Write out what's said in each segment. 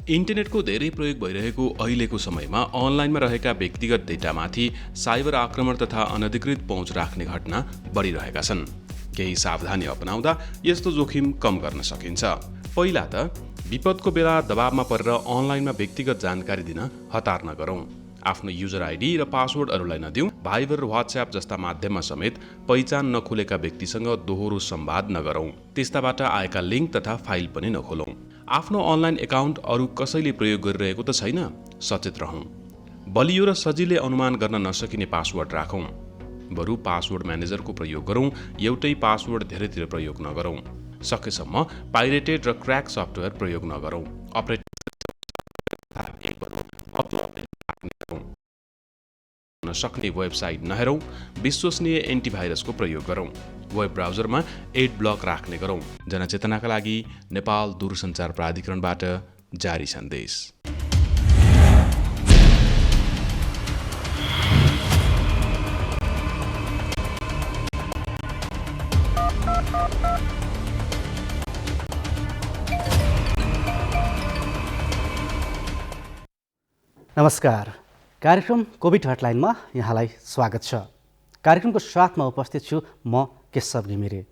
इन्टरनेटको धेरै प्रयोग भइरहेको अहिलेको समयमा अनलाइनमा रहेका व्यक्तिगत डेटामाथि साइबर आक्रमण तथा अनधिकृत पहुँच राख्ने घटना बढिरहेका छन्। केही सावधानी अपनाउँदा यस्तो जोखिम कम गर्न सकिन्छ। पहिला त विपदको बेला दबावमा परेर अनलाइनमा व्यक्तिगत जानकारी दिन हतार नगरौँ। आफ्नो युजर आइडी र पासवर्डहरूलाई नदिउँ। भाइबर र व्हाट्सएप जस्ता माध्यममा समेत पहिचान नखुलेका व्यक्तिसँग दोहोरो संवाद नगरौँ। त्यस्ताबाट आएका लिङ्क तथा फाइल पनि नखोलौँ। आफ्नो अनलाइन एकाउन्ट अरू कसैले प्रयोग गरिरहेको त छैन? सचेत रहौँ। बलियो र सजिलै अनुमान गर्न नसकिने पासवर्ड राखौँ। बरु पासवर्ड म्यानेजरको प्रयोग गरौँ। एउटै पासवर्ड धेरैतिर प्रयोग नगरौँ। सकेसम्म पाइरेटेड र क्र्याक सफ्टवेयर प्रयोग नगरौँ। सक्ने वेबसाइट नहेरौँ। विश्वसनीय एन्टिभाइरसको प्रयोग गरौँ। वेब ब्राउजरमा एड ब्लक राख्ने गरौँ। जनचेतनाका लागि नेपाल दूरसञ्चार प्राधिकरणबाट जारी सन्देश। नमस्कार। कार्यक्रम कोभिड हटलाइनमा यहाँलाई स्वागत छ। कार्यक्रमको साथमा उपस्थित छु म केशव घिमिरे।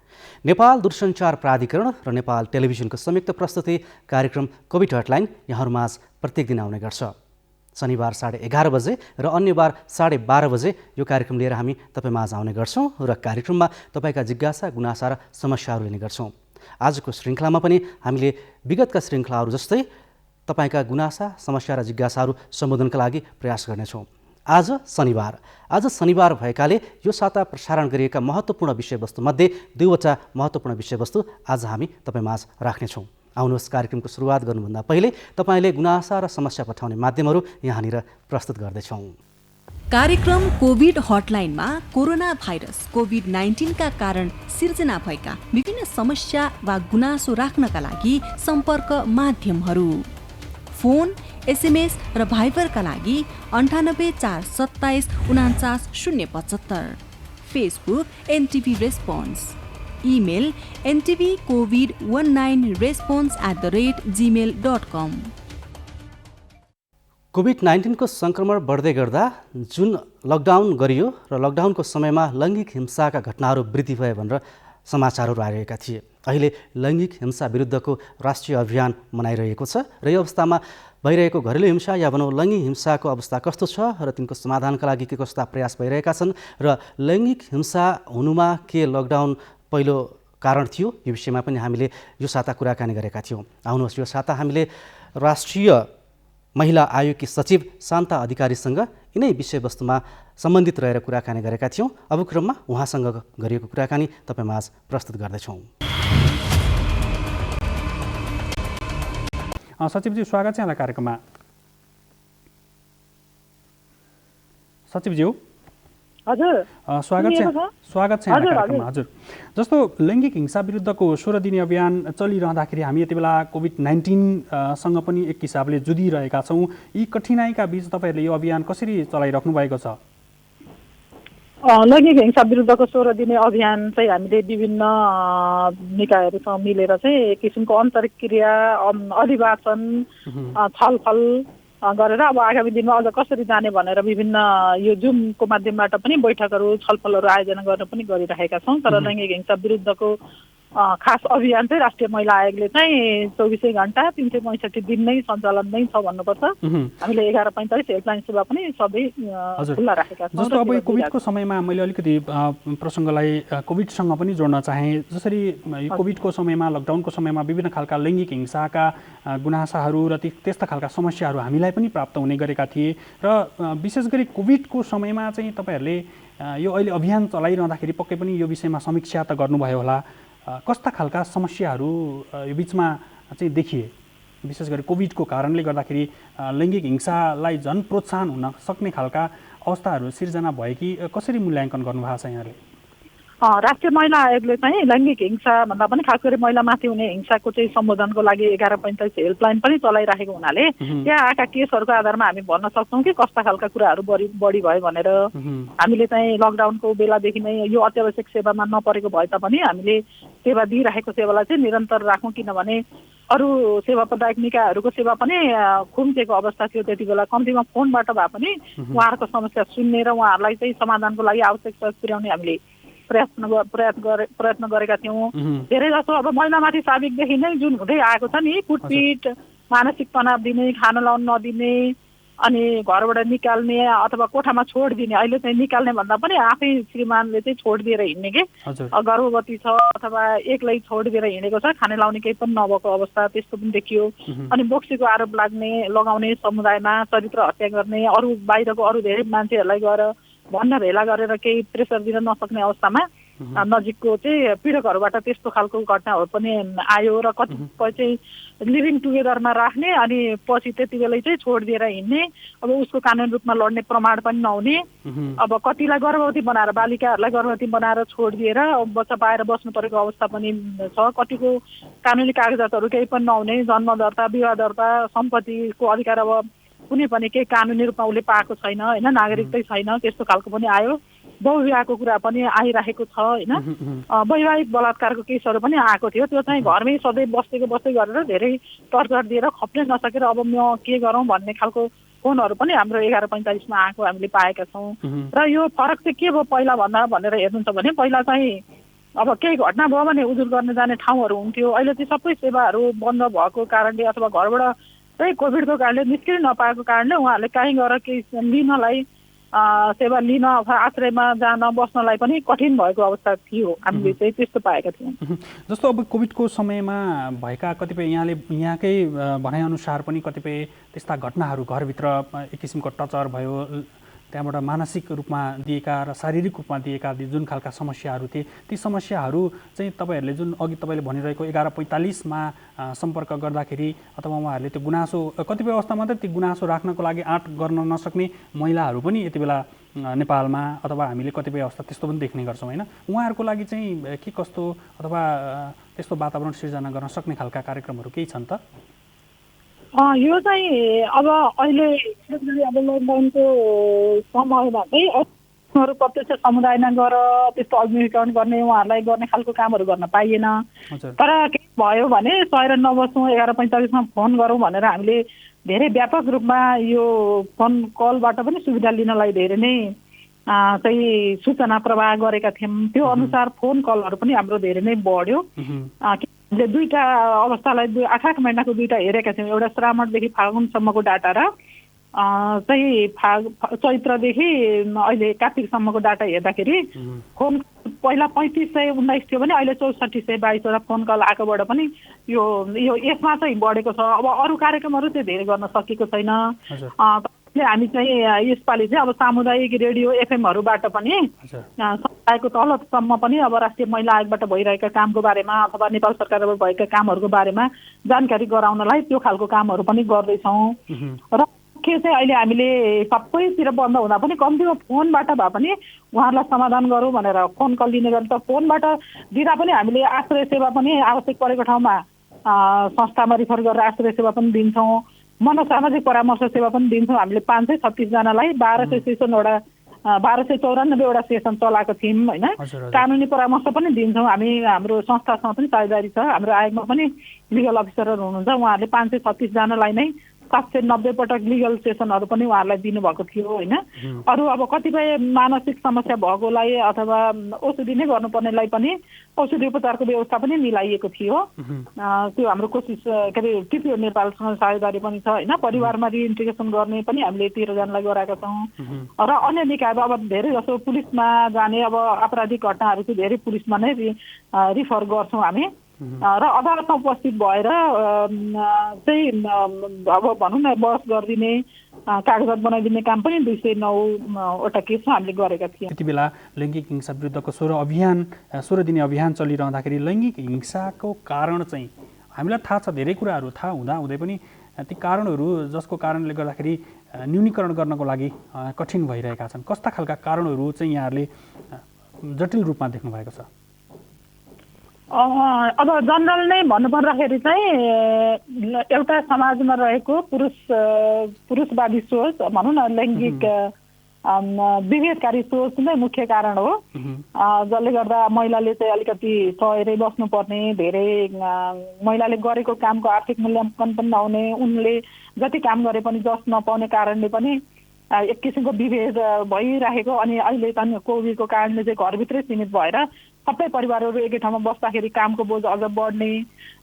नेपाल दूरसञ्चार प्राधिकरण र नेपाल टेलिभिजनको संयुक्त प्रस्तुति कार्यक्रम कोभिड हटलाइन यहाँहरूमाझ प्रत्येक दिन आउने गर्छ। शनिबार 11:30 बजे र अन्य बार 12:30 बजे यो कार्यक्रम लिएर हामी तपाईमाझ आउने गर्छौँ र कार्यक्रममा तपाईँका जिज्ञासा, गुनासा र समस्याहरू लिने गर्छौँ। आजको श्रृङ्खलामा पनि हामीले विगतका श्रृङ्खलाहरू जस्तै तपाईका गुनासा, समस्या र जिज्ञासाहरू सम्बोधनका लागि प्रयास गर्नेछौँ। आज शनिबार भएकाले यो साता प्रसारण गरिएका महत्त्वपूर्ण विषयवस्तुमध्ये 2वटा महत्त्वपूर्ण विषयवस्तु आज हामी तपाईमाझ राख्नेछौँ। आउनुहोस्, कार्यक्रमको सुरुवात गर्नुभन्दा पहिले तपाईँले गुनासा र समस्या पठाउने माध्यमहरू यहाँनिर प्रस्तुत गर्दैछौँ। कार्यक्रम कोभिड हटलाइनमा कोरोना भाइरस कोभिड-19 का कारण सिर्जना भएका विभिन्न समस्या वा गुनासो राख्नका लागि सम्पर्क माध्यमहरू: फोन, एसएमएस र भाइबरका लागि 98 427 49 075, Facebook NTV response, email ntvcovid19response@gmail.com। COVID-19 को संक्रमण बढ्दै गर्दा जुन लकडाउन गरियो र लकडाउनको समयमा लैङ्गिक हिंसाका घटनाहरू वृद्धि भए भनेर समाचारहरू आइरहेका थिए। अहिले लैङ्गिक हिंसा विरुद्धको राष्ट्रिय अभियान मनाइरहेको छ र यो अवस्थामा भइरहेको घरेलु हिंसा या भनौँ लैङ्गिक हिंसाको अवस्था कस्तो छ र तिनको समाधानका लागि के कस्ता प्रयास भइरहेका छन् र लैङ्गिक हिंसा हुनुमा के लकडाउन पहिलो कारण थियो, यो विषयमा पनि हामीले यो साता कुराकानी गरेका थियौँ। आउनुहोस्, यो साता हामीले राष्ट्रिय महिला आयोगकी सचिव शान्ता अधिकारीसँग यिनै विषयवस्तुमा सम्बन्धित रहेर कुराकानी गरेका थियौँ। अब क्रममा उहाँसँग गरिएको कुराकानी तपाईँमाझ प्रस्तुत गर्दैछौँ। सचिवज्यू, स्वागत छ यहाँलाई कार्यक्रममा। सचिवज्यू हजुर, स्वागत छ यहाँलाई कार्यक्रममा। हजुर, जस्तो लैङ्गिक हिंसा विरुद्धको 16 दिने अभियान चलिरहँदाखेरि हामी यति बेला कोभिड-19 सँग पनि एक हिसाबले जुधिरहेका छौँ। यी कठिनाइका बीच तपाईँहरूले यो अभियान कसरी चलाइराख्नु भएको छ? लैङ्गिक हिंसा विरुद्धको 16 दिने अभियान चाहिँ हामीले विभिन्न निकायहरूसँग मिलेर चाहिँ एक किसिमको अन्तर्क्रिया, अभिवाचन, छलफल गरेर अब आगामी दिनमा अझ कसरी जाने भनेर विभिन्न यो जुमको माध्यमबाट पनि बैठकहरू, छलफलहरू आयोजना गर्न पनि गरिरहेका छौँ। तर लैङ्गिक हिंसा विरुद्धको खास अभियान चाहिँ राष्ट्रिय महिला आयोगले चाहिँ 24 घण्टा 365 दिन नै सञ्चालन नै छ भन्नुपर्छ। हामीले 1145 हेल्पलाइन सेवा पनि सधैँ खुल्ला राखेका छौँ। जस्तो अब कोभिडको समयमा मैले अलिकति प्रसङ्गलाई कोभिडसँग पनि जोड्न चाहेँ। जसरी कोभिडको समयमा, लकडाउनको समयमा विभिन्न खालका लैङ्गिक हिंसाका गुनासाहरू र त्यस्ता खालका समस्याहरू हामीलाई पनि प्राप्त हुने गरेका थिए र विशेष गरी कोभिडको समयमा चाहिँ तपाईँहरूले यो अहिले अभियान चलाइरहँदाखेरि पक्कै पनि यो विषयमा समीक्षा त गर्नुभयो होला। कस्ता खालका समस्याहरू यो बिचमा चाहिँ देखिए? विशेष गरी कोभिडको कारणले गर्दाखेरि लैङ्गिक हिंसालाई झन् प्रोत्साहन हुन सक्ने खालका अवस्थाहरू सिर्जना भए कि कसरी मूल्याङ्कन गर्नुभएको छ यहाँले? राष्ट्रिय महिला आयोगले चाहिँ लैङ्गिक हिंसा भन्दा पनि खास गरी महिलामाथि हुने हिंसाको चाहिँ सम्बोधनको लागि 1145 हेल्पलाइन पनि चलाइराखेको हुनाले त्यहाँ आएका केसहरूको आधारमा हामी भन्न सक्छौँ कि कस्ता खालका कुराहरू बढी भयो भनेर। हामीले चाहिँ लकडाउनको बेलादेखि नै यो अत्यावश्यक सेवामा नपरेको भए तापनि हामीले सेवा दिइरहेको सेवालाई चाहिँ निरन्तर राखौँ, किनभने अरू सेवा प्रदायक निकायहरूको सेवा पनि खुम्चेको अवस्था थियो त्यति बेला। कम्तीमा फोनबाट भए पनि उहाँहरूको समस्या सुन्ने र उहाँहरूलाई चाहिँ समाधानको लागि आवश्यक सहयोग पुर्याउने हामीले प्रयत्न गरेका थियौँ। धेरै जसो अब महिलामाथि साबिकदेखि नै जुन हुँदै आएको छ नि, कुटपिट, मानसिक तनाव दिने, खान लाउन नदिने, अनि घरबाट निकाल्ने अथवा कोठामा छोडिदिने। अहिले चाहिँ निकाल्ने भन्दा पनि आफै श्रीमानले चाहिँ छोडिदिएर हिँड्ने कि गर्भवती छ अथवा एक्लै छोडिदिएर हिँडेको छ, खाने लाउने केही पनि नभएको अवस्था त्यस्तो पनि देखियो। अनि बोक्सीको आरोप लगाउने समुदायमा चरित्र हत्या गर्ने, अरू बाहिरको अरू धेरै मान्छेहरूलाई गएर भन्न भेला गरेर केही प्रेसर दिन नसक्ने अवस्थामा नजिकको चाहिँ पीडकहरूबाट त्यस्तो खालको घटनाहरू पनि आयो र कतिपय चाहिँ लिभिङ टुगेदरमा राख्ने अनि पछि त्यति बेलै चाहिँ छोडिदिएर हिँड्ने, अब उसको कानुनी रूपमा लड्ने प्रमाण पनि नहुने, अब कतिलाई गर्भवती बनाएर बालिकाहरूलाई गर्भवती बनाएर छोडिदिएर बच्चा पाएर बस्नु परेको अवस्था पनि छ। कतिको कानुनी कागजातहरू केही पनि नहुने, जन्म दर्ता, विवाह दर्ता, सम्पत्तिको अधिकार अब कुनै पनि केही कानुनी रूपमा उसले पाएको छैन होइन, नागरिकतै छैन, त्यस्तो खालको पनि आयो। बहुविवाहको कुरा पनि आइरहेको छ होइन। वैवाहिक बलात्कारको केसहरू पनि आएको थियो। त्यो चाहिँ घरमै सधैँ बस्दै गरेर धेरै टर्चर दिएर खप्नै नसकेर अब म के गरौँ भन्ने खालको फोनहरू पनि हाम्रो 11:45 आएको हामीले पाएका छौँ। र यो फरक चाहिँ के भयो पहिला भन्दा भनेर हेर्नुहुन्छ भने पहिला चाहिँ अब केही घटना भयो भने उजुर गर्न जाने ठाउँहरू हुन्थ्यो। अहिले चाहिँ सबै सेवाहरू बन्द भएको कारणले अथवा घरबाट चाहिँ कोभिडको कारणले निस्किन नपाएको कारणले उहाँहरूले कहीँ गएर केही लिनलाई सेवा लिन अथवा आश्रयमा जान बस्नलाई पनि कठिन भएको अवस्था थियो। हामीले चाहिँ त्यस्तो पाएका थियौँ। जस्तो अब कोभिडको समयमा भएका कतिपय यहाँकै भनाइअनुसार पनि कतिपय त्यस्ता घटनाहरू घरभित्र एक किसिमको टचर भयो, त्यहाँबाट मानसिक रूपमा दिएका र शारीरिक रूपमा दिएका जुन खालका समस्याहरू थिए ती समस्याहरू चाहिँ तपाईँहरूले जुन अघि तपाईँले भनिरहेको 11:45 सम्पर्क गर्दाखेरि अथवा उहाँहरूले त्यो गुनासो कतिपय अवस्थामा त त्यो गुनासो राख्नको लागि आँट गर्न नसक्ने महिलाहरू पनि यति बेला नेपालमा अथवा हामीले कतिपय अवस्था त्यस्तो पनि देख्ने गर्छौँ होइन। उहाँहरूको लागि चाहिँ के कस्तो अथवा त्यस्तो वातावरण सिर्जना गर्न सक्ने खालका कार्यक्रमहरू केही छन् त? यो चाहिँ अब अहिले अब लकडाउनको समयमा चाहिँ अरू प्रत्यक्ष समुदायमा गएर त्यस्तो अग्निकरण गर्ने उहाँहरूलाई गर्ने खालको कामहरू गर्न पाइएन। तर के भयो भने सहेर नबस्नु 11:45 फोन गरौँ भनेर हामीले धेरै व्यापक रूपमा यो फोन कलबाट पनि सुविधा लिनलाई धेरै नै चाहिँ सूचना प्रवाह गरेका थियौँ। त्यो अनुसार फोन कलहरू पनि हाम्रो धेरै नै बढ्यो। हामीले दुईवटा अवस्थालाई 8 महिनाको दुईवटा हेरेका थियौँ। एउटा श्रावणदेखि फागुनसम्मको डाटा र चाहिँ चैत्रदेखि अहिले कार्तिकसम्मको डाटा हेर्दाखेरि फोन पहिला 3519 थियो भने अहिले 6422 फोन कल आएकोबाट पनि यो यसमा चाहिँ बढेको छ। अब अरू कार्यक्रमहरू चाहिँ धेरै गर्न सकेको छैन। हामी चाहिँ यसपालि चाहिँ अब सामुदायिक रेडियो एफएमहरूबाट पनि समुदायको तलसम्म पनि अब राष्ट्रिय महिला आयोगबाट भइरहेका कामको बारेमा अथवा नेपाल सरकारबाट भएका कामहरूको बारेमा जानकारी गराउनलाई त्यो खालको कामहरू पनि गर्दैछौँ। र के चाहिँ अहिले हामीले सबैतिर बन्द हुँदा पनि कम्तीमा फोनबाट भए पनि उहाँहरूलाई समाधान गरौँ भनेर फोन कल लिने गर्छ। फोनबाट दिँदा पनि हामीले आश्रय सेवा पनि आवश्यक परेको ठाउँमा संस्थामा रिफर गरेर आश्रय सेवा पनि दिन्छौँ। मनोसामाजिक परामर्श सेवा पनि दिन्छौँ। हामीले 536 जनालाई 1294वटा सेसन चलाएको थियौँ होइन। कानुनी परामर्श पनि दिन्छौँ हामी। हाम्रो संस्थासँग पनि साझेदारी छ। हाम्रो आयोगमा पनि लिगल अफिसरहरू हुनुहुन्छ। उहाँहरूले 536 जनालाई नै 790 पटक लिगल सेसनहरू पनि उहाँहरूलाई दिनुभएको थियो होइन। अरू अब कतिपय मानसिक समस्या भएकोलाई अथवा औषधि नै गर्नुपर्नेलाई पनि औषधि उपचारको व्यवस्था पनि मिलाइएको थियो। त्यो हाम्रो कोसिस के अरे टिपिओ नेपालसँग साझेदारी पनि छ होइन। परिवारमा रिइन्टिग्रेसन गर्ने पनि हामीले 13 जनालाई गराएका छौँ। र अन्य निकायहरू अब धेरै जसो पुलिसमा जाने अब आपराधिक घटनाहरू चाहिँ धेरै पुलिसमा नै रिफर गर्छौँ हामी। र अदालतमा उपस्थित भएर चाहिँ अब भनौँ न बहस गरिदिने कागजात बनाइदिने काम पनि 209वटा केसमा हामीले गरेका थियौँ। त्यति बेला लैङ्गिक हिंसा विरुद्धको 16 दिने अभियान चलिरहँदाखेरि लैङ्गिक हिंसाको कारण चाहिँ हामीलाई थाहा छ। धेरै कुराहरू थाहा हुँदै पनि ती कारणहरू जसको कारणले गर्दाखेरि न्यूनीकरण गर्नको लागि कठिन भइरहेका छन्। कस्ता खालका कारणहरू चाहिँ यहाँहरूले जटिल रूपमा देख्नु भएको छ? अब जनरल नै भन्नुपर्दाखेरि चाहिँ एउटा समाजमा रहेको पुरुषवादी सोच भनौँ न लैङ्गिक विभेदकारी सोच नै मुख्य कारण हो, जसले गर्दा महिलाले चाहिँ अलिकति सहेरै बस्नुपर्ने, धेरै महिलाले गरेको कामको आर्थिक मूल्याङ्कन पनि नहुने, उनले जति काम गरे पनि जस नपाउने कारणले पनि एक किसिमको विभेद भइरहेको। अनि अहिले चाहिँ कोभिडको कारणले चाहिँ घरभित्रै सीमित भएर सबै परिवारहरू एकै ठाउँमा बस्दाखेरि कामको बोझ अझ बढ्ने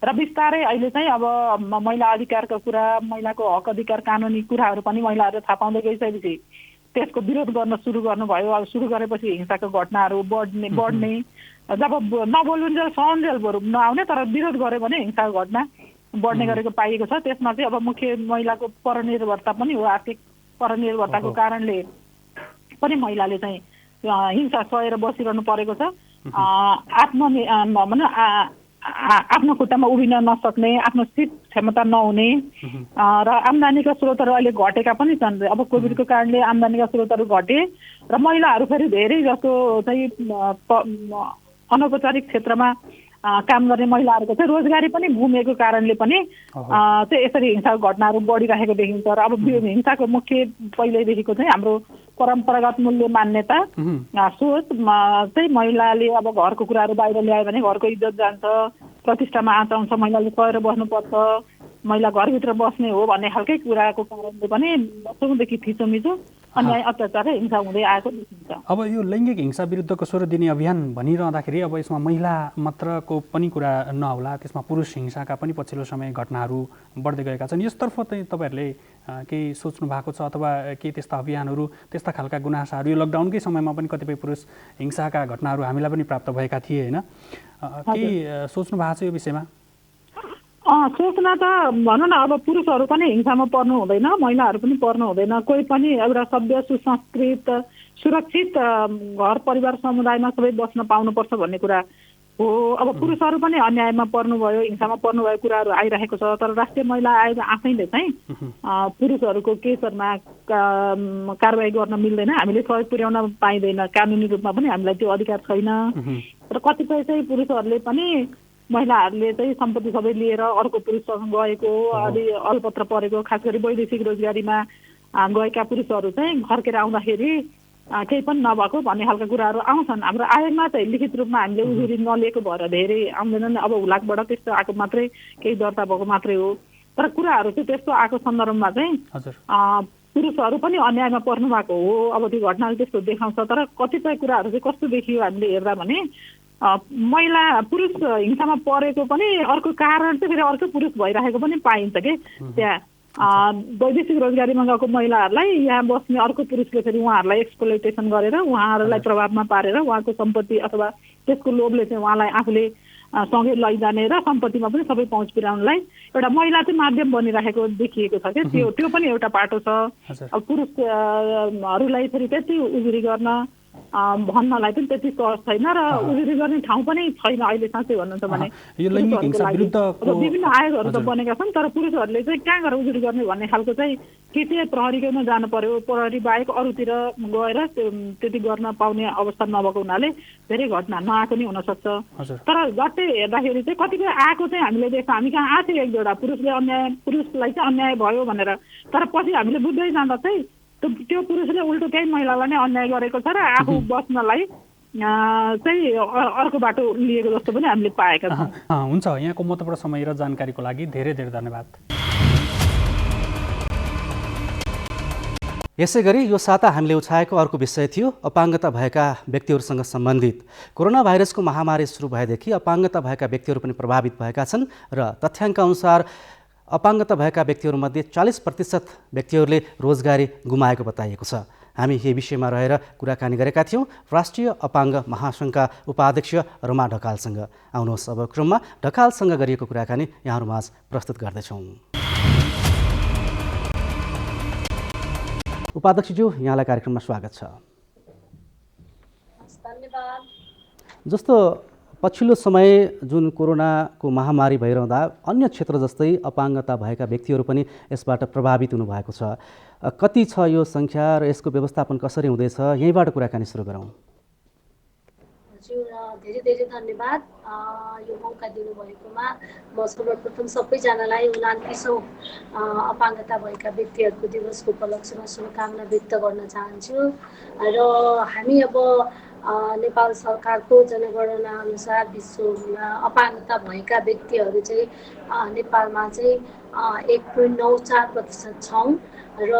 र बिस्तारै अहिले चाहिँ अब महिला अधिकारको कुरा, महिलाको हक अधिकार, कानुनी कुराहरू पनि महिलाहरू थाहा पाउँदै गइसकेपछि त्यसको विरोध गर्न सुरु गर्नुभयो। अब सुरु गरेपछि हिंसाको घटनाहरू बढ्ने जब नबोलुन्जेल सहन्जेल बरु नआउने, तर विरोध गर्यो भने हिंसाको घटना बढ्ने गरेको पाइएको छ। त्यसमा चाहिँ अब मुख्य महिलाको परनिर्भरता पनि हो। आर्थिक परनिर्भरताको कारणले पनि महिलाले चाहिँ हिंसा सहेर बसिरहनु परेको छ। आफ्नो खुट्टामा उभिन नसक्ने, आफ्नो सिप क्षमता नहुने र आम्दानीका स्रोतहरू अहिले घटेका पनि छन्। अब कोभिडको कारणले आम्दानीका स्रोतहरू घटे र महिलाहरू फेरि धेरै जस्तो चाहिँ अनौपचारिक क्षेत्रमा काम गर्ने महिलाहरूको चाहिँ रोजगारी पनि गुमेको कारणले पनि चाहिँ यसरी हिंसाको घटनाहरू बढिरहेको देखिन्छ। र अब हिंसाको मुख्य पहिल्यैदेखिको चाहिँ हाम्रो परम्परागत मूल्य मान्यता सोच चाहिँ महिलाले अब घरको कुराहरू बाहिर ल्यायो भने घरको इज्जत जान्छ, प्रतिष्ठामा आँच आउँछ, महिलाले सहेर बस्नुपर्छ, महिला घरभित्र बस्ने हो भन्ने खालकै कुराको कारणले पनि वर्षौँदेखि थिचोमिचो अन्याय अत्याचार र हिंसा हुँदै आएको देखिन्छ। अब यो लैङ्गिक हिंसा विरुद्धको 16 दिने अभियान भनिरहँदाखेरि अब यसमा महिला मात्रको पनि कुरा नहोला, त्यसमा पुरुष हिंसाका पनि पछिल्लो समय घटनाहरू बढ्दै गएका छन्। यसतर्फ चाहिँ तपाईँहरूले केही सोच्नु भएको छ अथवा केही त्यस्ता अभियानहरू, त्यस्ता खालका गुनासाहरू? यो लकडाउनकै समयमा पनि कतिपय पुरुष हिंसाका घटनाहरू हामीलाई पनि प्राप्त भएका थिए होइन, केही सोच्नु भएको छ यो विषयमा? सोच्न त भनौँ न, अब पुरुषहरू पनि हिंसामा पर्नु हुँदैन, महिलाहरू पनि पर्नु हुँदैन। कोही पनि एउटा सभ्य, सुसंस्कृत, सुरक्षित घर परिवार समुदायमा सबै बस्न पाउनुपर्छ भन्ने कुरा हो। अब पुरुषहरू पनि अन्यायमा पर्नुभयो, हिंसामा पर्नुभयो कुराहरू आइरहेको छ। तर राष्ट्रिय महिला आयोग आफैले चाहिँ पुरुषहरूको केसहरूमा कारवाही गर्न मिल्दैन, हामीले सहयोग पुर्याउन पाइँदैन, कानुनी रूपमा पनि हामीलाई त्यो अधिकार छैन। र कतिपय चाहिँ पुरुषहरूले पनि महिलाहरूले चाहिँ सम्पत्ति सबै लिएर अर्को पुरुषसँग गएको, अलि अलपत्र परेको, खास गरी वैदेशिक रोजगारीमा गएका पुरुषहरू चाहिँ फर्केर आउँदाखेरि केही पनि नभएको भन्ने खालका कुराहरू आउँछन्। हाम्रो आयोगमा चाहिँ लिखित रूपमा हामीले उजुरी नलिएको भएर धेरै आउँदैनन्। अब हुलाकबाट त्यस्तो आएको मात्रै, केही दर्ता भएको मात्रै हो। तर कुराहरू चाहिँ त्यस्तो आएको सन्दर्भमा चाहिँ पुरुषहरू पनि अन्यायमा पर्नु भएको हो। अब त्यो घटनाले त्यस्तो देखाउँछ। तर कतिपय कुराहरू चाहिँ कस्तो देखियो हामीले हेर्दा भने महिला पुरुष हिंसामा परेको पनि अर्को कारण चाहिँ फेरि अर्को पुरुष भइरहेको पनि पाइन्छ कि त्यहाँ वैदेशिक रोजगारीमा गएको महिलाहरूलाई यहाँ बस्ने अर्को पुरुषले फेरि उहाँहरूलाई एक्सप्लोइटेसन गरेर उहाँहरूलाई प्रभावमा पारेर उहाँको सम्पत्ति अथवा त्यसको लोभले चाहिँ उहाँलाई आफूले सँगै लैजाने र सम्पत्तिमा पनि सबै पहुँच पुर्याउनलाई एउटा महिला चाहिँ माध्यम बनिरहेको देखिएको छ क्या। त्यो पनि एउटा पाटो छ। अब पुरुषहरूलाई फेरि त्यति उजुरी गर्न भन्नलाई पनि त्यति सहज छैन र उजुरी गर्ने ठाउँ पनि छैन अहिले साँच्चै भन्नुहुन्छ भने। विभिन्न आयोगहरू त बनेका छन्, तर पुरुषहरूले चाहिँ कहाँ गएर उजुरी गर्ने भन्ने खालको चाहिँ के चाहिँ प्रहरीकैमा जानु पर्यो, प्रहरी बाहेक अरूतिर गएर त्यति गर्न पाउने अवस्था नभएको हुनाले धेरै घटना नआएको नै हुनसक्छ। तर झट्टै हेर्दाखेरि चाहिँ कतिपय आएको चाहिँ हामीले देख्छौँ। हामी कहाँ आएको थियो एक दुईवटा पुरुषलाई चाहिँ अन्याय भयो भनेर, तर पछि हामीले बुझ्दै जाँदा चाहिँ त्यो पुरुषले उल्टो त्यही महिलालाई नै अन्याय गरेको छ र आफू बस्नलाई चाहिँ अर्को बाटो लिएको जस्तो पनि हामीले पाएका छौँ। हुन्छ, यहाँको महत्त्वपूर्ण समय र जानकारीको लागि धेरै धेरै धन्यवाद। यसै गरी यो साता हामीले उठाएको अर्को विषय थियो अपाङ्गता भएका व्यक्तिहरूसँग सम्बन्धित। कोरोना भाइरसको महामारी सुरु भएदेखि अपाङ्गता भएका व्यक्तिहरू पनि प्रभावित भएका छन् र तथ्याङ्क अनुसार अपाङ्गता भएका व्यक्तिहरूमध्ये 40% व्यक्तिहरूले रोजगारी गुमाएको बताइएको छ। हामी यही विषयमा रहेर कुराकानी गरेका थियौँ राष्ट्रिय अपाङ्ग महासङ्घका उपाध्यक्ष रमा ढकालसँग। आउनुहोस् अब क्रममा ढकालसँग गरिएको कुराकानी यहाँहरूमाझ प्रस्तुत गर्दैछौँ। उपाध्यक्षज्यू, यहाँलाई कार्यक्रममा स्वागत छ। धन्यवाद। जस्तो पछिल्लो समय जुन कोरोनाको महामारी भइरहँदा अन्य क्षेत्र जस्तै अपाङ्गता भएका व्यक्तिहरू पनि यसबाट प्रभावित हुनुभएको छ। कति छ यो सङ्ख्या र यसको व्यवस्थापन कसरी हुँदैछ, यहीँबाट कुराकानी सुरु गरौँ। चाहन्छु र धेरै धेरै धन्यवाद यो मौका दिनुभएकोमा। म सर्वप्रथम सबैजनालाई 29औँ अपाङ्गता भएका व्यक्तिहरूको दिवसको उपलक्ष्यमा शुभकामना व्यक्त गर्न चाहन्छु र हामी अब नेपाल सरकारको जनगणना अनुसार विश्वमा अपाङ्गता भएका व्यक्तिहरू चाहिँ नेपालमा चाहिँ 1.94% छौँ र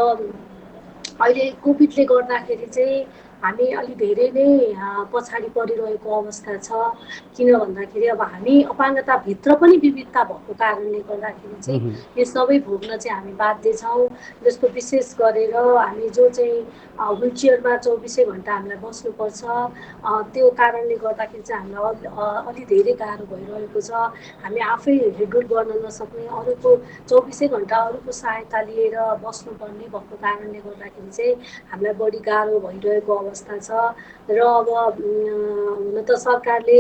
अहिले कोभिडले गर्दाखेरि चाहिँ हामी अलि धेरै नै पछाडि परिरहेको अवस्था छ। किन भन्दाखेरि अब हामी अपाङ्गताभित्र पनि विविधता भएको कारणले गर्दाखेरि चाहिँ यो सबै भोग्न चाहिँ हामी बाध्य छौँ। जस्तो विशेष गरेर हामी जो चाहिँ व्हिलचेयरमा 24 घन्टा हामीलाई बस्नुपर्छ, त्यो कारणले गर्दाखेरि चाहिँ हामीलाई अलि धेरै गाह्रो भइरहेको छ। हामी आफै हिँडडुल गर्न नसक्ने, अरूको 24 घन्टा अरूको सहायता लिएर बस्नुपर्ने भएको कारणले गर्दाखेरि चाहिँ हामीलाई बढी गाह्रो भइरहेको अवस्था छ। र अब हुन त सरकारले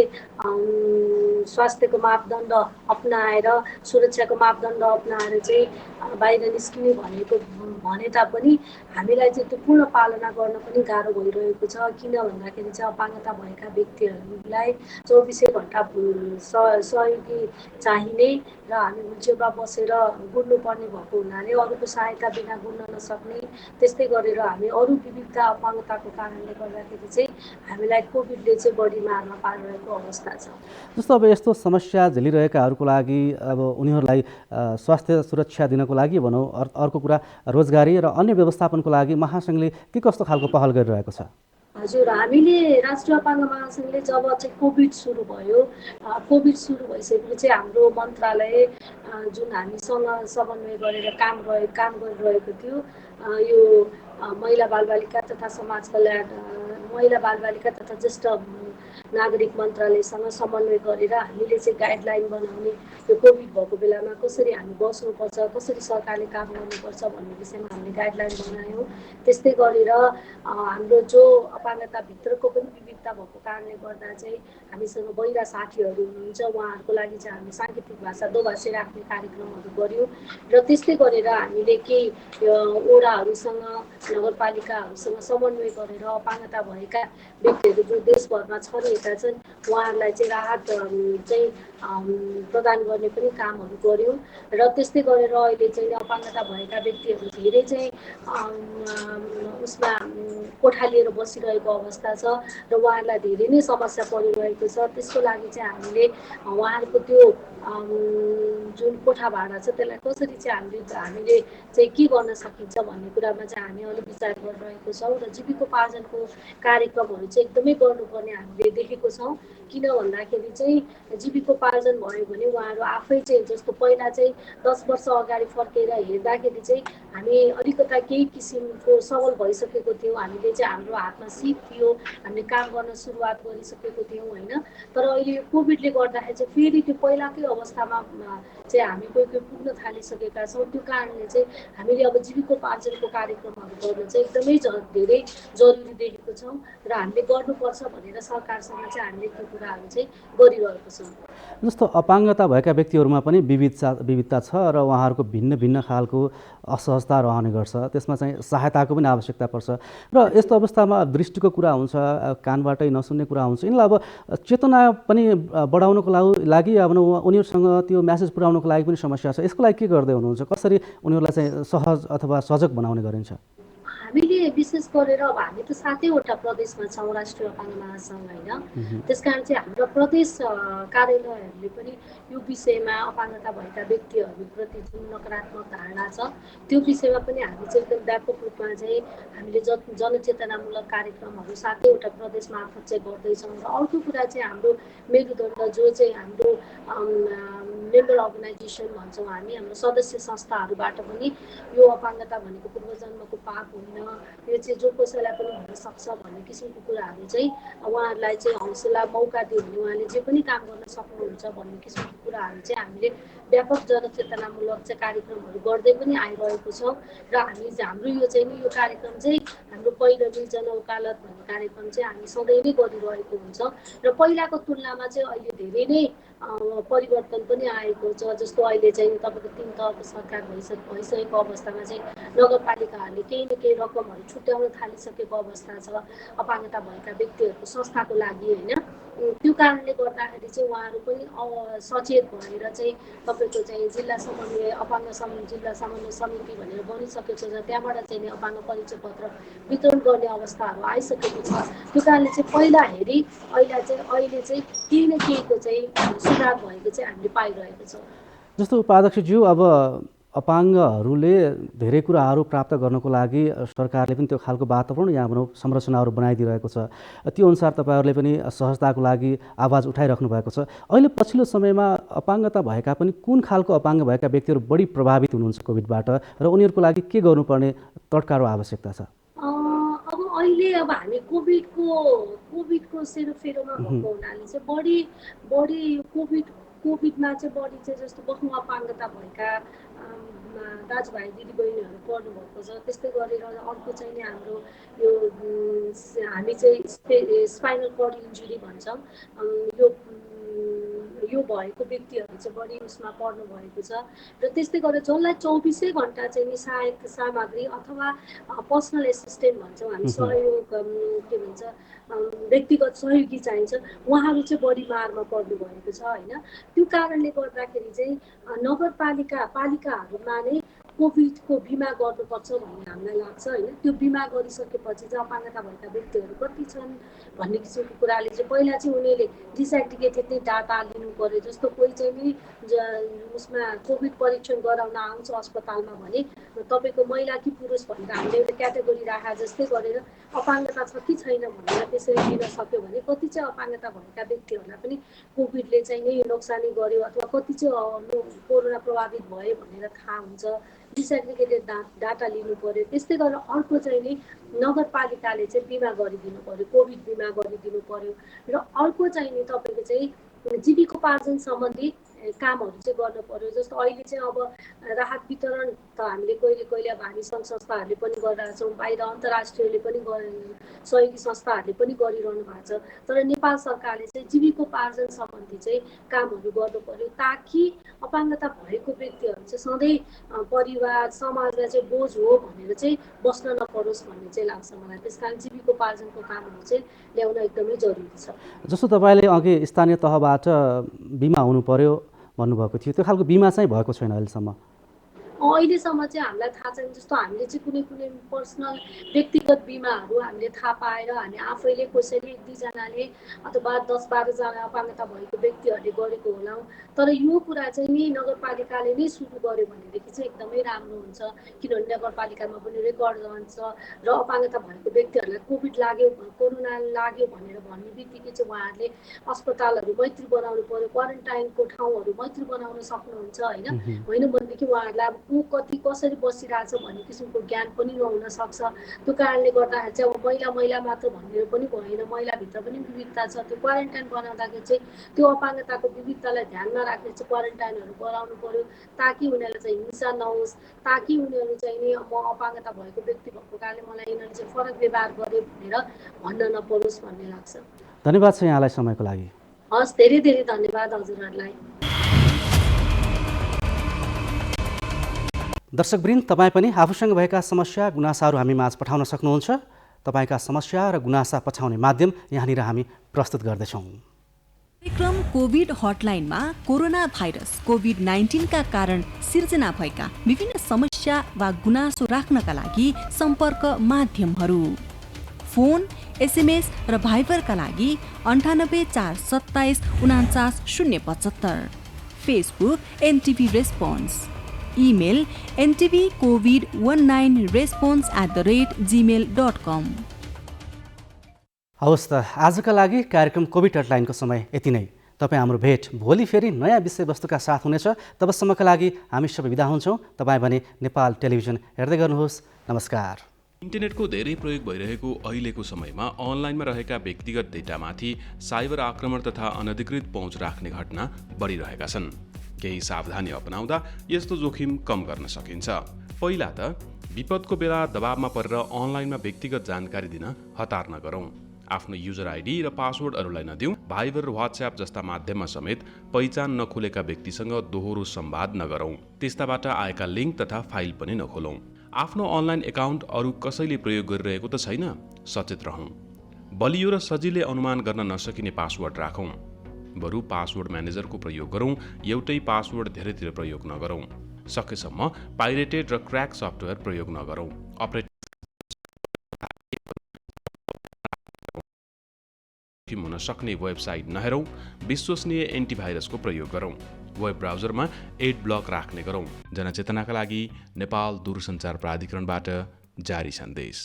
स्वास्थ्यको मापदण्ड अपनाएर, सुरक्षाको मापदण्ड अपनाएर चाहिँ बाहिर निस्किने भने तापनि हामीलाई चाहिँ त्यो पूर्ण पालना गर्न पनि गाह्रो भइरहेको छ। किन भन्दाखेरि चाहिँ अपाङ्गता भएका व्यक्तिहरूलाई 24 घन्टा सहयोगी चाहिने र हामी व्हिलचेयरमा बसेर गुड्नुपर्ने भएको हुनाले अरूको सहायता बिना गुड्न नसक्ने, त्यस्तै गरेर हामी अरू विविधता अपाङ्गताको कारणले गर्दाखेरि चाहिँ हामीलाई कोभिडले चाहिँ बढी मारमा पारिरहेको अवस्था छ। जस्तो अब यस्तो समस्या झेलिरहेकाहरूको लागि अब उनीहरूलाई स्वास्थ्य सुरक्षा दिनको लागि भनौँ, अर्को कुरा रोजगारी र अन्य व्यवस्थापनको लागि महासङ्घले के कस्तो खालको पहल गरिरहेको छ? हजुर, हामीले राष्ट्रिय अपाङ्ग महासङ्घले जब चाहिँ कोभिड सुरु भयो, कोभिड सुरु भइसकेपछि हाम्रो मन्त्रालय जुन हामीसँग समन्वय गरेर काम गरिरहेको थियो, यो महिला बालबालिका तथा समाज कल्याण, महिला बालबालिका तथा ज्येष्ठ नागरिक मन्त्रालयसँग समन्वय गरेर हामीले चाहिँ गाइडलाइन बनाउने, यो कोभिड भएको बेलामा कसरी हामी बस्नुपर्छ, कसरी सरकारले काम गर्नुपर्छ भन्ने विषयमा हामीले गाइडलाइन बनायौँ। त्यस्तै गरेर हाम्रो जो अपाङ्गताभित्रको पनि विविधता भएको कारणले गर्दा चाहिँ हामीसँग बहिरा साथीहरू हुनुहुन्छ, उहाँहरूको लागि चाहिँ हामी साङ्केतिक भाषा दोभाषी राख्ने कार्यक्रमहरू गऱ्यौँ। र त्यस्तै गरेर हामीले केही वडाहरूसँग, नगरपालिकाहरूसँग समन्वय गरेर अपाङ्गता भएका व्यक्तिहरू जो देशभरमा छरिएका छन् उहाँहरूलाई चाहिँ राहत चाहिँ प्रदान गर्ने पनि कामहरू गऱ्यौँ। र त्यस्तै गरेर अहिले चाहिँ अपाङ्गता भएका व्यक्तिहरू धेरै चाहिँ उसमा कोठा लिएर बसिरहेको अवस्था छ र उहाँहरूलाई धेरै नै समस्या परिरहेको छ। त्यसको लागि चाहिँ हामीले उहाँहरूको त्यो जुन कोठा भाडा छ त्यसलाई कसरी चाहिँ हामीले चाहिँ के गर्न सकिन्छ भन्ने कुरामा चाहिँ हामी अलिक विचार गरिरहेको छौँ र जीविकोपार्जनको कार्यक्रमहरू चाहिँ एकदमै गर्नुपर्ने हामीले देखेको छौँ। किन भन्दाखेरि चाहिँ जीविकोपार्जन भयो भने उहाँहरू आफै चाहिँ, जस्तो पहिला चाहिँ 10 वर्ष अगाडि फर्केर हेर्दाखेरि चाहिँ हामी अलिकता केही किसिमको सबल भइसकेको थियौँ, हामीले चाहिँ हाम्रो हातमा सिप थियो, हामीले काम गर्न सुरुवात गरिसकेको थियौँ होइन। तर अहिले यो कोभिडले गर्दाखेरि चाहिँ फेरि त्यो पहिलाकै अवस्थामा चाहिँ हामी कोही पुग्न थालिसकेका छौँ। त्यो कारणले चाहिँ हामीले अब जीविकोपार्जनको कार्यक्रमहरू गर्न चाहिँ एकदमै धेरै जरुरी देखेको छौँ र हामीले गर्नुपर्छ भनेर सरकारसँग चाहिँ हामीले त्यो कुराहरू चाहिँ गरिरहेको छौँ। जस्तो अपाङ्गता भएका व्यक्तिहरूमा पनि विविधता छ र उहाँहरूको भिन्न भिन्न खालको असहजता रहने गर्छ, त्यसमा चाहिँ सहायताको पनि आवश्यकता पर्छ। र यस्तो अवस्थामा दृष्टिको कुरा हुन्छ, कानबाटै नसुन्ने कुरा हुन्छ, यिनलाई अब चेतना पनि बढाउनको लागि अब उनीहरूसँग त्यो म्यासेज पुर्याउनको लागि पनि समस्या छ। यसको लागि के गर्दै हुनुहुन्छ? कसरी उनीहरूलाई चाहिँ सहज अथवा सजग बनाउने गरिन्छ? हामीले विशेष गरेर अब हामी त 7वटा प्रदेशमा छौँ राष्ट्रिय अपाङ्ग महासङ्घ होइन। त्यस कारण चाहिँ हाम्रो प्रदेश कार्यालयहरूले पनि यो विषयमा अपाङ्गता भएका व्यक्तिहरूप्रति जुन नकारात्मक धारणा छ त्यो विषयमा पनि हामी चाहिँ एकदम व्यापक रूपमा चाहिँ हामीले जनचेतनामूलक कार्यक्रमहरू 7वटा प्रदेश मार्फत चाहिँ गर्दैछौँ। र अर्को कुरा चाहिँ हाम्रो मेरुदण्ड जो चाहिँ हाम्रो मेम्बर अर्गनाइजेसन भन्छौँ हामी, हाम्रो सदस्य संस्थाहरूबाट पनि यो अपाङ्गता भनेको पूर्वजन्मको पाप होइन, यो चाहिँ जो कसैलाई पनि हुनसक्छ भन्ने किसिमको कुराहरू चाहिँ उहाँहरूलाई चाहिँ हौसला मौका दियो भने उहाँले जे पनि काम गर्न सक्नुहुन्छ भन्ने किसिमको कुराहरू चाहिँ हामीले व्यापक जनचेतनामूलक चाहिँ कार्यक्रमहरू गर्दै पनि आइरहेको छौँ। र हाम्रो यो चाहिँ यो कार्यक्रम चाहिँ हाम्रो पहिलो जनवकालत भन्ने कार्यक्रम चाहिँ हामी सधैँ नै गरिरहेको हुन्छौँ र पहिलाको तुलनामा चाहिँ अहिले धेरै नै परिवर्तन पनि आएको छ। जस्तो अहिले चाहिँ तपाईँको 3 तहको सरकार भइसकेको अवस्थामा चाहिँ नगरपालिकाहरूले केही न केही रकमहरू छुट्याउन थालिसकेको अवस्था छ अपाङ्गता भएका व्यक्तिहरूको संस्थाको लागि होइन। त्यो कारणले गर्दाखेरि चाहिँ उहाँहरू पनि सचेत भएर चाहिँ तपाईँको चाहिँ जिल्ला समन्वय अपाङ्ग जिल्ला समन्वय समिति भनेर बनिसकेको छ, त्यहाँबाट चाहिँ नि अपाङ्ग परिचय पत्र वितरण गर्ने अवस्थाहरू आइसकेको छ। त्यो कारणले चाहिँ पहिला हेरी अहिले चाहिँ केही न केहीको चाहिँ सुधार भएको चाहिँ हामीले पाइरहेको छौँ। जस्तो उपाध्यक्षज्यू, अब अपाङ्गहरूले धेरै कुराहरू प्राप्त गर्नको लागि सरकारले पनि त्यो खालको वातावरण या भनौँ संरचनाहरू बनाइदिइरहेको छ। त्यो अनुसार तपाईँहरूले पनि सहजताको लागि आवाज उठाइराख्नु भएको छ। अहिले पछिल्लो समयमा अपाङ्गता भएका पनि कुन खालको अपाङ्ग भएका व्यक्तिहरू बढी प्रभावित हुनुहुन्छ कोभिडबाट र उनीहरूको लागि के गर्नुपर्ने तड्का र आवश्यकता छ? अब अहिले हामी कोभिडको सेरोफेरोमा भएको हुनाले चाहिँ बढी कोभिडमा चाहिँ बढी चाहिँ जस्तो बहु अपाङ्गता भएका दाजुभाइ दिदीबहिनीहरू पर्नुभएको छ। त्यस्तै गरेर अर्को चाहिँ नि हाम्रो हामी चाहिँ स्पाइनल कर्ड इन्जुरी भन्छौँ, यो भएको व्यक्तिहरू चाहिँ बढी उसमा पर्नु भएको छ। र त्यस्तै गरेर जसलाई 24 घन्टा चाहिँ नि सहायक सामग्री अथवा पर्सनल एसिस्टेन्ट भन्छौँ हामी, सहयोग के भन्छ व्यक्तिगत सहयोगी चाहिन्छ, उहाँहरू चाहिँ बढी मारमा पर्नु भएको छ होइन। त्यो कारणले गर्दाखेरि चाहिँ पालिकाहरूमा नै कोभिडको बिमा गर्नुपर्छ भन्ने हामीलाई लाग्छ होइन। त्यो बिमा गरिसकेपछि चाहिँ अपाङ्गता भएका व्यक्तिहरू कति छन् भन्ने किसिमको कुराले चाहिँ पहिला चाहिँ उनीहरूले डिसएग्रिगेटेड नै डाटा लिनु पर्यो। जस्तो कोही चाहिँ नि उसमा कोभिड परीक्षण गराउन आउँछ अस्पतालमा भने तपाईँको महिला कि पुरुष भनेर हामीले एउटा क्याटेगोरी राखा जस्तै गरेर अपाङ्गता छ कि छैन भनेर त्यसरी लिन सक्यो भने कति चाहिँ अपाङ्गता भएका व्यक्तिहरूलाई पनि कोभिडले चाहिँ नै नोक्सानी गर्यो अथवा कति चाहिँ कोरोना प्रभावित भयो भनेर थाहा हुन्छ। डिसएग्रिगेटेड डाटा लिनु पर्यो। त्यस्तै गरेर अर्को चाहिँ नि नगरपालिकाले चाहिँ बिमा गरिदिनु पर्यो, कोभिड बिमा गरिदिनु पर्यो। र अर्को चाहिँ नि तपाईँको चाहिँ जीविकोपार्जन सम्बन्धी कामहरू चाहिँ गर्नु पर्यो। जस्तो अहिले चाहिँ अब राहत वितरण त हामीले कहिले अब हामी सङ्घ संस्थाहरूले पनि गरिरहेको छौँ, बाहिर अन्तर्राष्ट्रियले पनि सहयोगी संस्थाहरूले पनि गरिरहनु भएको छ। तर नेपाल सरकारले चाहिँ जीविकोपार्जन सम्बन्धी चाहिँ कामहरू गर्नु पर्यो ताकि अपाङ्गता भएको व्यक्तिहरू चाहिँ सधैँ परिवार समाजलाई चाहिँ बोझ हो भनेर चाहिँ बस्न नपरोस् भन्ने चाहिँ लाग्छ मलाई। त्यस कारण जीविकोपार्जनको कामहरू चाहिँ ल्याउन एकदमै जरुरी छ। जस्तो तपाईँले अघि स्थानीय तहबाट बिमा हुनु पर्यो भन्नुभएको थियो, त्यो खालको बिमा चाहिँ भएको छैन अहिलेसम्म? अहिलेसम्म चाहिँ हामीलाई थाहा छैन। जस्तो हामीले चाहिँ कुनै पर्सनल व्यक्तिगत बिमाहरू हामीले थाहा पाएर हामी आफैले कसैले 1-2जनाले अथवा 10-12जना अपाङ्गता भएको व्यक्तिहरूले गरेको होला। तर यो कुरा चाहिँ नि नगरपालिकाले नै सुरु गर्यो भनेदेखि चाहिँ एकदमै राम्रो हुन्छ, किनभने नगरपालिकामा पनि रेकर्ड रहन्छ र अपाङ्गता भएको व्यक्तिहरूलाई कोरोना लाग्यो भनेर भन्ने बित्तिकै चाहिँ उहाँहरूले अस्पतालहरू मैत्री बनाउनु पर्यो, क्वारेन्टाइनको ठाउँहरू मैत्री बनाउन सक्नुहुन्छ होइन भनेदेखि उहाँहरूलाई अब कति कसरी बसिरहेछ भन्ने किसिमको ज्ञान पनि नहुन सक्छ। त्यो कारणले गर्दाखेरि चाहिँ अब महिला मात्र भनेर पनि भएन, महिलाभित्र पनि विविधता छ। त्यो क्वारेन्टाइन बनाउँदाखेरि चाहिँ त्यो अपाङ्गताको विविधतालाई ध्यानमा राखेर चाहिँ क्वारेन्टाइनहरू गराउनु पर्यो ताकि उनीहरूलाई चाहिँ हिंसा नहोस्, ताकि उनीहरू चाहिँ नि म अपाङ्गता भएको व्यक्ति भएको कारणले मलाई यिनीहरूले चाहिँ फरक व्यवहार गर्यो भनेर भन्न नपरोस् भन्ने लाग्छ। धन्यवाद छ यहाँलाई समयको लागि। हस्, धेरै धेरै धन्यवाद हजुरहरूलाई। दर्शकवृन्द, तपाईँ पनि आफूसँग भएका समस्या गुनासाहरू हामी माझ पठाउन सक्नुहुन्छ। तपाईँका समस्या र गुनासा पठाउने माध्यम यहाँनिर हामी प्रस्तुत गर्दैछौँ। कार्यक्रम कोभिड हटलाइनमा कोरोना भाइरस कोभिड-19 का कारण सिर्जना भएका विभिन्न समस्या वा गुनासो राख्नका लागि सम्पर्क माध्यमहरू: फोन, एसएमएस र भाइबरका लागि 98 427 49 075, Facebook NTV response, email ntvcovid19response@gmail.com। हवस् त, आजका लागि कार्यक्रम कोभिड हटलाइनको समय यति नै। तपाईँ हाम्रो भेट भोलि फेरि नयाँ विषयवस्तुका साथ हुनेछ। तबसम्मका लागि हामी सबै बिदा हुन्छौँ। तपाईँ भने नेपाल टेलिभिजन हेर्दै गर्नुहोस्। नमस्कार। इन्टरनेटको धेरै प्रयोग भइरहेको अहिलेको समयमा अनलाइनमा रहेका व्यक्तिगत डेटामाथि साइबर आक्रमण तथा अनधिकृत पहुँच राख्ने घटना बढिरहेका छन्। केही सावधानी अपनाउँदा यस्तो जोखिम कम गर्न सकिन्छ। पहिला त विपदको बेला दबावमा परेर अनलाइनमा व्यक्तिगत जानकारी दिन हतार नगरौँ। आफ्नो युजर आइडी र पासवर्डहरूलाई नदिउँ। भाइबर र व्हाट्सएप जस्ता माध्यममा समेत पहिचान नखुलेका व्यक्तिसँग दोहोरो संवाद नगरौँ। त्यस्ताबाट आएका लिङ्क तथा फाइल पनि नखोलौँ। आफ्नो अनलाइन एकाउन्ट अरू कसैले प्रयोग गरिरहेको त छैन? सचेत रहौँ। बलियो र सजिलै अनुमान गर्न नसकिने पासवर्ड राखौँ। बरु पासवर्ड म्यानेजरको प्रयोग गरौँ, एउटै पासवर्ड धेरैतिर प्रयोग नगरौँ। सकेसम्म पाइरेटेड र क्र्याक सफ्टवेयर प्रयोग नगरौँ। अपरेटिङ हुन सक्ने वेबसाइट नहेरौँ। विश्वसनीय एन्टिभाइरसको प्रयोग गरौँ। वेब ब्राउजरमा एड ब्लक राख्ने गरौँ। जनचेतनाका लागि नेपाल दूरसञ्चार प्राधिकरणबाट जारी सन्देश।